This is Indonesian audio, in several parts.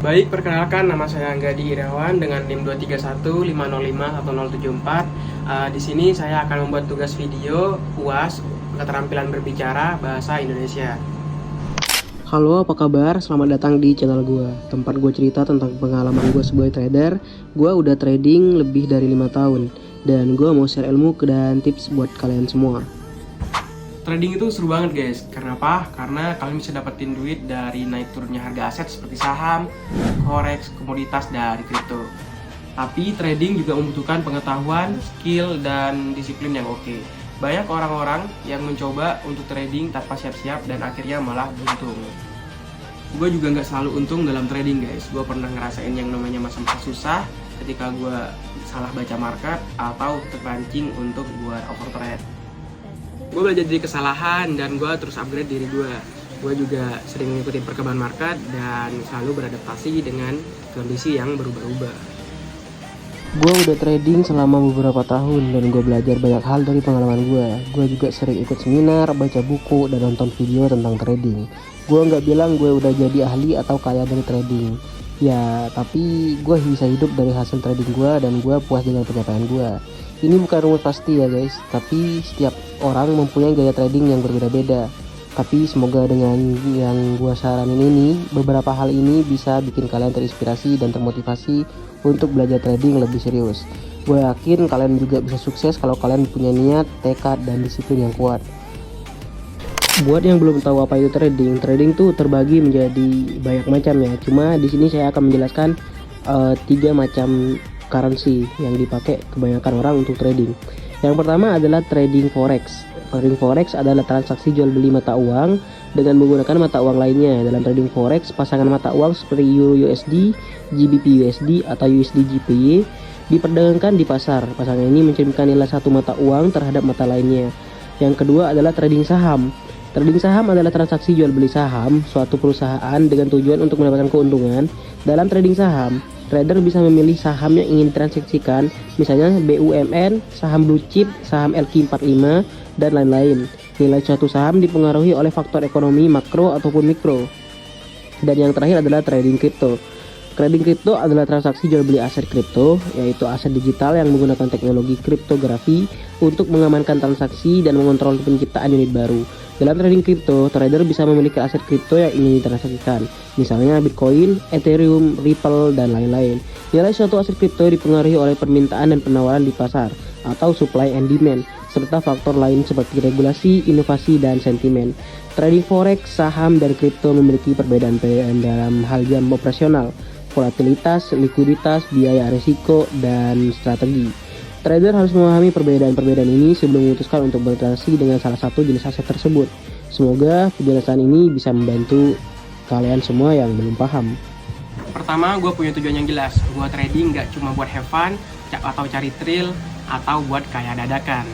Baik, perkenalkan nama saya Anggadi Irawan dengan NIM 231505174. Di sini saya akan membuat tugas video UAS keterampilan berbicara bahasa Indonesia. Halo, apa kabar? Selamat datang di channel gue, tempat gue cerita tentang pengalaman gue sebagai trader. Gue udah trading lebih dari 5 tahun dan gue mau share ilmu dan tips buat kalian semua. Trading itu seru banget guys. Karena apa? Karena kalian bisa dapetin duit dari naik turunnya harga aset seperti saham, forex, komoditas, dan kripto. Tapi trading juga membutuhkan pengetahuan, skill, dan disiplin yang oke. Banyak orang-orang yang mencoba untuk trading tanpa siap-siap dan akhirnya malah buntung. Gue juga nggak selalu untung dalam trading guys. Gue pernah ngerasain yang namanya masa-masa susah ketika gue salah baca market atau terpancing untuk buat overtrade. Gue belajar dari kesalahan dan gue terus upgrade diri gue. Gue juga sering mengikuti perkembangan market dan selalu beradaptasi dengan kondisi yang berubah-ubah. Gue udah trading selama beberapa tahun dan gue belajar banyak hal dari pengalaman gue. Gue juga sering ikut seminar, baca buku, dan nonton video tentang trading. Gue nggak bilang gue udah jadi ahli atau kaya dari trading. Ya, tapi gue bisa hidup dari hasil trading gue dan gue puas dengan pencapaian gue. Ini bukan rumus pasti ya guys, tapi setiap orang mempunyai gaya trading yang berbeda-beda. Tapi semoga dengan yang gue saranin ini, beberapa hal ini bisa bikin kalian terinspirasi dan termotivasi untuk belajar trading lebih serius. Gue yakin kalian juga bisa sukses kalau kalian punya niat, tekad, dan disiplin yang kuat. Buat yang belum tahu apa itu trading tuh terbagi menjadi banyak macam ya. Cuma di sini saya akan menjelaskan 3 macam currency yang dipakai kebanyakan orang untuk trading. Yang pertama adalah trading forex. Trading forex adalah transaksi jual beli mata uang dengan menggunakan mata uang lainnya. Dalam trading forex, pasangan mata uang seperti Euro USD, GBP USD, atau USD GPY diperdagangkan di pasar. Pasangan ini mencerminkan nilai satu mata uang terhadap mata lainnya. Yang kedua adalah trading saham. Trading saham adalah transaksi jual beli saham suatu perusahaan dengan tujuan untuk mendapatkan keuntungan. Dalam trading saham, trader bisa memilih saham yang ingin ditransaksikan, misalnya BUMN, saham blue chip, saham LQ45, dan lain-lain. Nilai suatu saham dipengaruhi oleh faktor ekonomi makro ataupun mikro. Dan yang terakhir adalah trading kripto. Trading kripto adalah transaksi jual beli aset kripto, yaitu aset digital yang menggunakan teknologi kriptografi untuk mengamankan transaksi dan mengontrol penciptaan unit baru. Dalam trading kripto, trader bisa memiliki aset kripto yang ingin ditransaksikan, misalnya Bitcoin, Ethereum, Ripple, dan lain-lain. Nilai suatu aset kripto dipengaruhi oleh permintaan dan penawaran di pasar, atau supply and demand, serta faktor lain seperti regulasi, inovasi, dan sentimen. Trading forex, saham, dan kripto memiliki perbedaan-perbedaan dalam hal jam operasional, volatilitas, likuiditas, biaya risiko, dan strategi. Trader harus memahami perbedaan-perbedaan ini sebelum memutuskan untuk bertransaksi dengan salah satu jenis aset tersebut. Semoga penjelasan ini bisa membantu kalian semua yang belum paham. Pertama, gue punya tujuan yang jelas. Gue trading gak cuma buat have fun atau cari thrill atau buat kaya dadakan.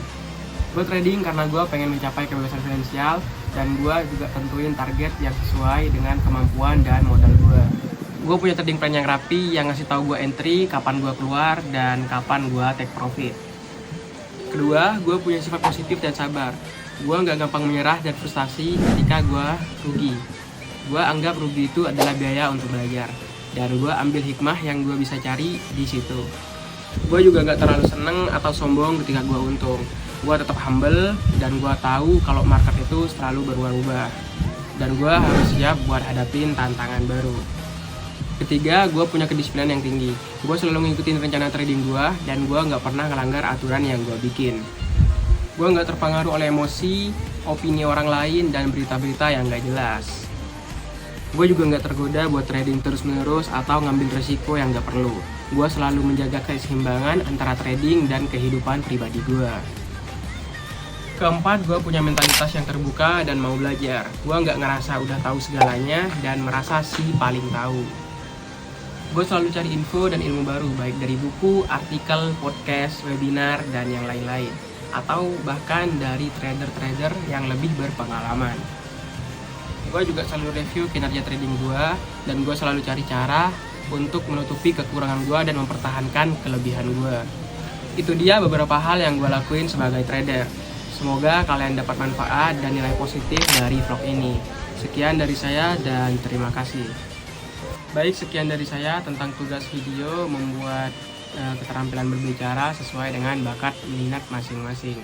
Gue trading karena gue pengen mencapai kebebasan finansial dan gue juga tentuin target yang sesuai dengan kemampuan dan modal gue. Gue punya trading plan yang rapi yang ngasih tahu gue entry, kapan gue keluar, dan kapan gue take profit. Kedua, gue punya sifat positif dan sabar. Gue nggak gampang menyerah dan frustasi ketika gue rugi. Gue anggap rugi itu adalah biaya untuk belajar, dan gue ambil hikmah yang gue bisa cari di situ. Gue juga nggak terlalu seneng atau sombong ketika gue untung. Gue tetap humble dan gue tahu kalau market itu selalu berubah-ubah, dan gue harus siap buat hadapin tantangan baru. Ketiga, gue punya kedisiplinan yang tinggi. Gue selalu ngikutin rencana trading gue dan gue nggak pernah ngelanggar aturan yang gue bikin. Gue nggak terpengaruh oleh emosi, opini orang lain, dan berita-berita yang nggak jelas. Gue juga nggak tergoda buat trading terus-menerus atau ngambil resiko yang nggak perlu. Gue selalu menjaga keseimbangan antara trading dan kehidupan pribadi gue. Keempat, gue punya mentalitas yang terbuka dan mau belajar. Gue nggak ngerasa udah tahu segalanya dan merasa si paling tahu. Gue selalu cari info dan ilmu baru, baik dari buku, artikel, podcast, webinar, dan yang lain-lain. Atau bahkan dari trader-trader yang lebih berpengalaman. Gue juga selalu review kinerja trading gue, dan gue selalu cari cara untuk menutupi kekurangan gue dan mempertahankan kelebihan gue. Itu dia beberapa hal yang gue lakuin sebagai trader. Semoga kalian dapat manfaat dan nilai positif dari vlog ini. Sekian dari saya dan terima kasih. Baik, sekian dari saya tentang tugas video membuat keterampilan berbicara sesuai dengan bakat minat masing-masing.